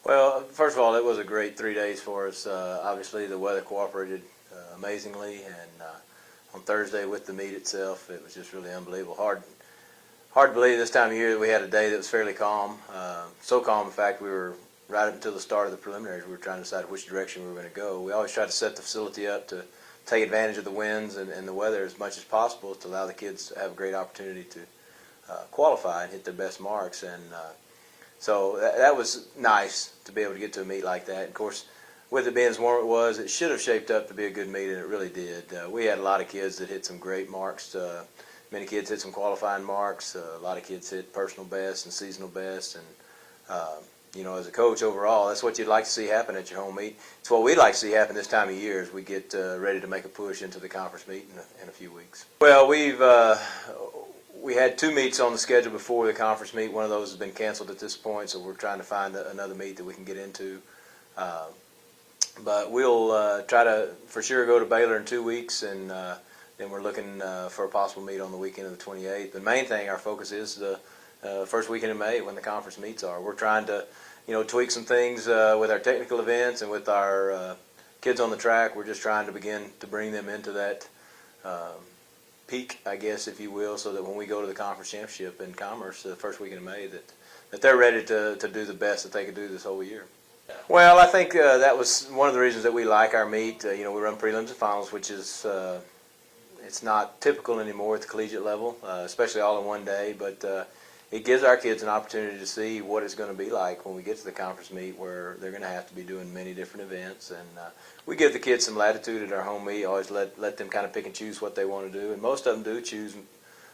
Well, first of all, it was a great 3 days for us. Obviously, the weather cooperated amazingly, and on Thursday with the meet itself, it was just really unbelievable. Hard to believe this time of year that we had a day that was fairly calm. So calm, in fact, we were right up until the start of the preliminaries. We were trying to decide which direction we were going to go. We always try to set the facility up to take advantage of the winds and the weather as much as possible to allow the kids to have a great opportunity to qualify and hit their best marks. And so that was nice to be able to get to a meet like that. Of course, with it being as warm as it was, it should have shaped up to be a good meet, and it really did. We had a lot of kids that hit some great marks. Many kids hit some qualifying marks. A lot of kids hit personal best and seasonal best. And you know, as a coach overall, that's what you'd like to see happen at your home meet. It's what we'd like to see happen this time of year as we get ready to make a push into the conference meet in a few weeks. Well, we had 2 meets on the schedule before the conference meet. One of those has been canceled at this point, so we're trying to find another meet that we can get into. But we'll try to for sure go to Baylor in 2 weeks, and then we're looking for a possible meet on the weekend of the 28th. The main thing, our focus is the first weekend in May when the conference meets are. We're trying to, tweak some things with our technical events and with our kids on the track. We're just trying to begin to bring them into that peak, I guess, if you will, so that when we go to the conference championship in Commerce the first weekend in May, that they're ready to do the best that they could do this whole year. Well, I think that was one of the reasons that we like our meet. We run prelims and finals, which is it's not typical anymore at the collegiate level, especially all in one day, but it gives our kids an opportunity to see what it's going to be like when we get to the conference meet, where they're going to have to be doing many different events. And we give the kids some latitude at our home meet. Always let them kind of pick and choose what they want to do, and most of them do choose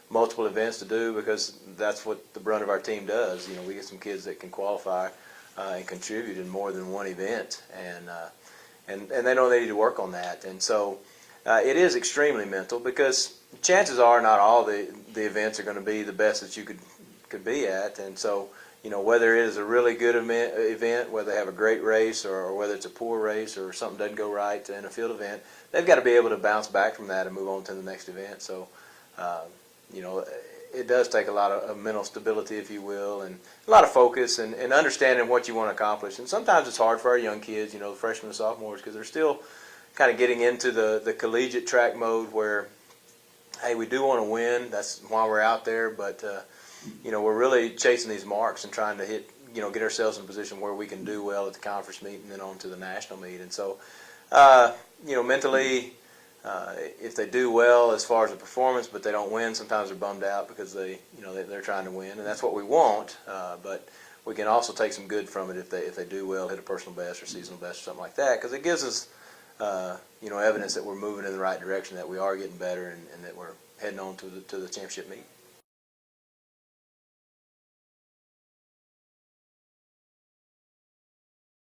multiple events to do because that's what the brunt of our team does. We get some kids that can qualify and contribute in more than one event, and they know they need to work on that. And so it is extremely mental, because chances are not all the events are going to be the best that you could be at. And so whether it is a really good event, whether they have a great race, or whether it's a poor race or something doesn't go right in a field event, they've got to be able to bounce back from that and move on to the next event. So it does take a lot of mental stability, if you will, and a lot of focus and understanding what you want to accomplish. And sometimes it's hard for our young kids, the freshmen and sophomores, because they're still kind of getting into the collegiate track mode where, hey, we do want to win. That's why we're out there, but we're really chasing these marks and trying to get ourselves in a position where we can do well at the conference meet and then on to the national meet. And so, mentally, if they do well as far as the performance, but they don't win, sometimes they're bummed out because they're trying to win, and that's what we want. But we can also take some good from it if they do well, hit a personal best or seasonal best or something like that, because it gives us evidence that we're moving in the right direction, that we are getting better, and that we're heading on to the championship meet.